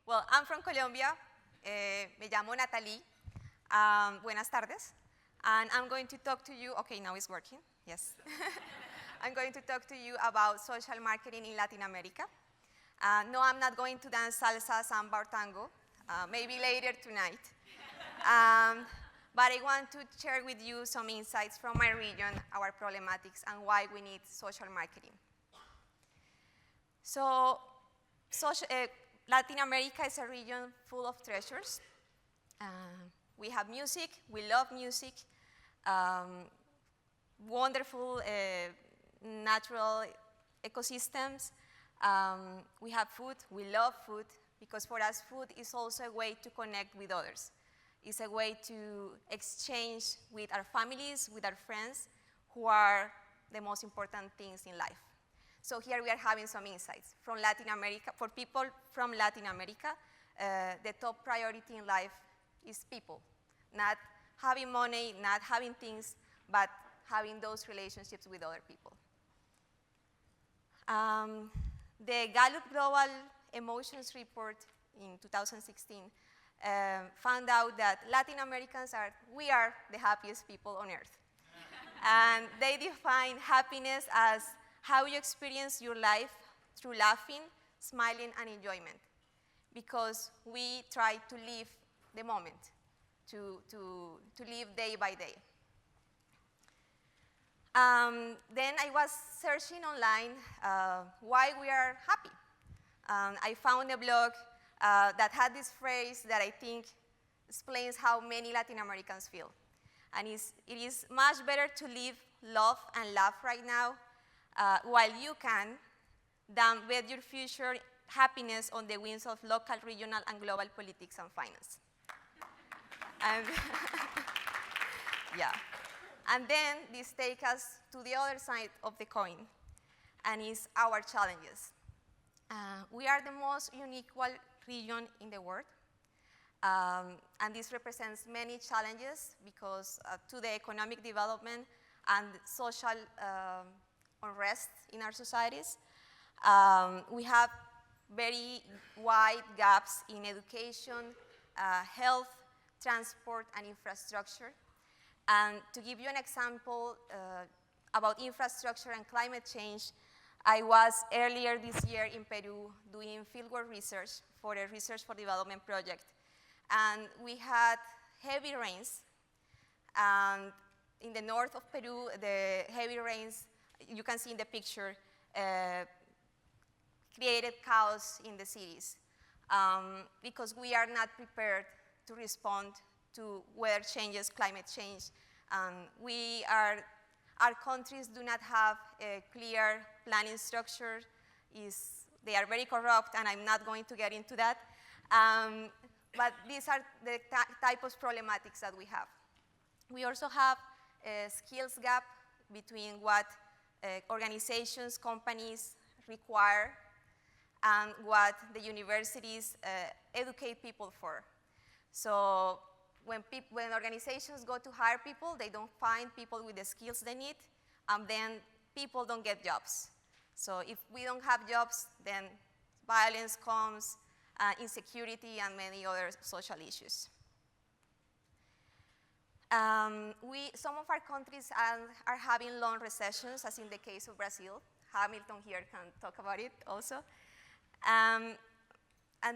Well, I'm from Colombia. Me llamo Nathaly. Buenas tardes. And I'm going to talk to you, okay, now it's working, yes. I'm going to talk to you about social marketing in Latin America. No, I'm not going to dance salsa, samba, or tango, maybe later tonight. But I want to share with you some insights from my region, our problematics, and why we need social marketing. So, Latin America is a region full of treasures. We have music, we love music, wonderful natural ecosystems. We have food, we love food, because for us food is also a way to connect with others. It's a way to exchange with our families, with our friends, who are the most important things in life. So here we are having some insights from Latin America. For people from Latin America, the top priority in life is people. Not having money, not having things, but having those relationships with other people. The Gallup Global Emotions Report in 2016 found out that Latin Americans we are the happiest people on earth. And they define happiness as how you experience your life through laughing, smiling, and enjoyment. Because we try to live the moment, to live day by day. Then I was searching online why we are happy. I found a blog that had this phrase that I think explains how many Latin Americans feel. And it is much better to live, love, and laugh right now while you can than bet your future happiness on the wings of local, regional, and global politics and finance. And yeah. And then this takes us to the other side of the coin, and it's our challenges. We are the most unequal region in the world, and this represents many challenges because to the economic development and social unrest in our societies. We have very wide gaps in education, health, transport, and infrastructure. And to give you an example about infrastructure and climate change, I was earlier this year in Peru doing fieldwork research for a Research for Development project. And we had heavy rains. And in the north of Peru, the heavy rains, you can see in the picture, created chaos in the cities because we are not prepared to respond to weather changes, climate change. Our countries do not have a clear planning structure. They are very corrupt, and I'm not going to get into that. But these are the type of problematics that we have. We also have a skills gap between what organizations, companies require and what the universities educate people for. So when organizations go to hire people, they don't find people with the skills they need, and then people don't get jobs. So if we don't have jobs, then violence comes, insecurity, and many other social issues. Some of our countries are having long recessions, as in the case of Brazil. Hamilton here can talk about it also. And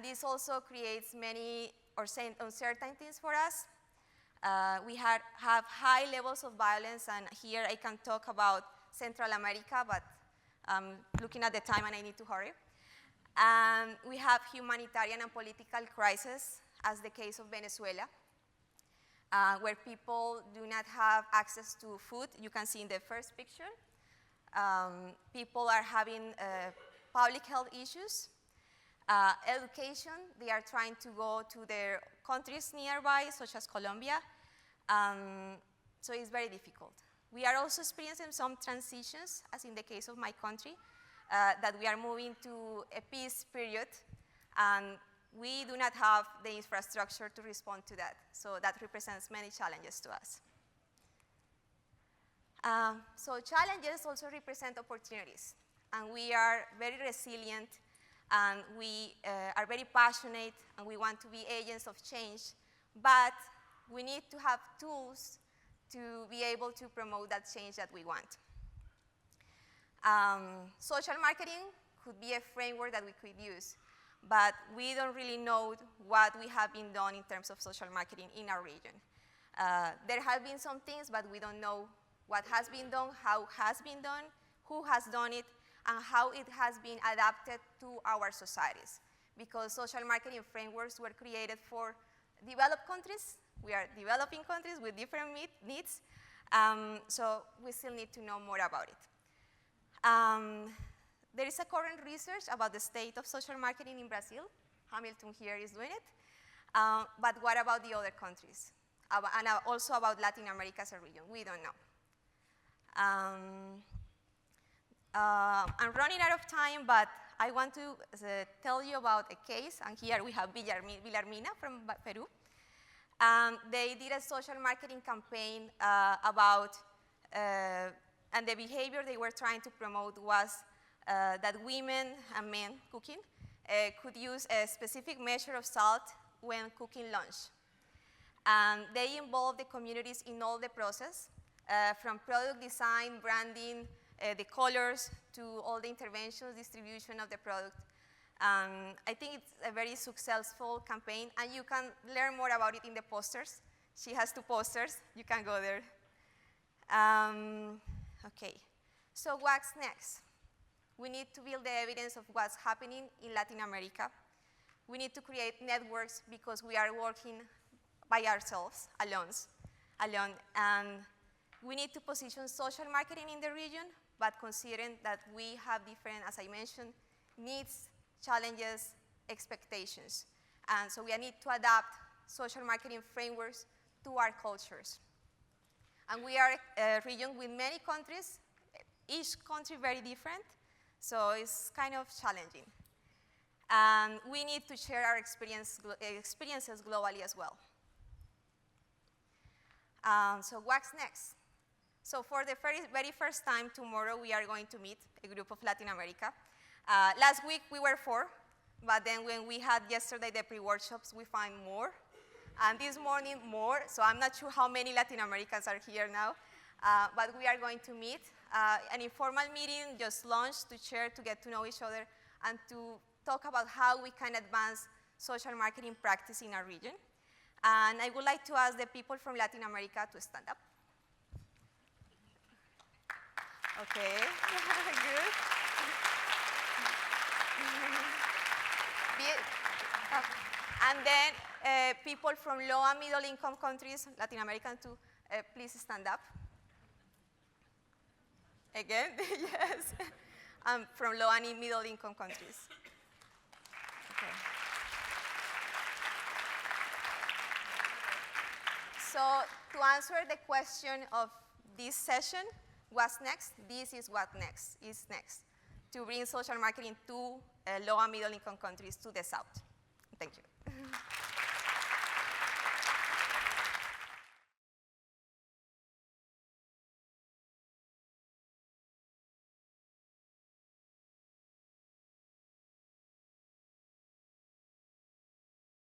this also creates many uncertainties for us. We have high levels of violence, and here I can talk about Central America, but I'm looking at the time and I need to hurry. We have humanitarian and political crises, as the case of Venezuela, where people do not have access to food. You can see in the first picture. People are having public health issues. Education, they are trying to go to their countries nearby, such as Colombia. So it's very difficult. We are also experiencing some transitions, as in the case of my country, that we are moving to a peace period, and we do not have the infrastructure to respond to that. So that represents many challenges to us. So challenges also represent opportunities, and we are very resilient and we are very passionate, and we want to be agents of change, but we need to have tools to be able to promote that change that we want. Social marketing could be a framework that we could use, but we don't really know what we have been done in terms of social marketing in our region. There have been some things, but we don't know what has been done, how has been done, who has done it, and how it has been adapted to our societies. Because social marketing frameworks were created for developed countries. We are developing countries with different needs, so we still need to know more about it. There is a current research about the state of social marketing in Brazil. Hamilton here is doing it. But what about the other countries? And also about Latin America as a region. We don't know. I'm running out of time, but I want to tell you about a case. And here we have Villarmina from Peru. They did a social marketing campaign about, and the behavior they were trying to promote was that women and men cooking could use a specific measure of salt when cooking lunch. And they involved the communities in all the process, from product design, branding, the colors, to all the interventions, distribution of the product. I think it's a very successful campaign, and you can learn more about it in the posters. She has 2 posters. You can go there. Okay, so what's next? We need to build the evidence of what's happening in Latin America. We need to create networks because we are working by ourselves, alone. And we need to position social marketing in the region, but considering that we have different, as I mentioned, needs, challenges, expectations. And so we need to adapt social marketing frameworks to our cultures. And we are a region with many countries, each country very different, so it's kind of challenging. And we need to share our experiences globally as well. So what's next? So for the very first time tomorrow, we are going to meet a group of Latin America. Last week we were 4, but then when we had yesterday the pre-workshops, we find more. And this morning more, so I'm not sure how many Latin Americans are here now, but we are going to meet. An informal meeting, just lunch, to share, to get to know each other, and to talk about how we can advance social marketing practice in our region. And I would like to ask the people from Latin America to stand up. Okay, good. And then people from low and middle income countries, Latin American too, please stand up. Again, yes. From low and middle income countries. Okay. So to answer the question of this session, what's next? This is what next is next, to bring social marketing to low and middle income countries to the south. Thank you.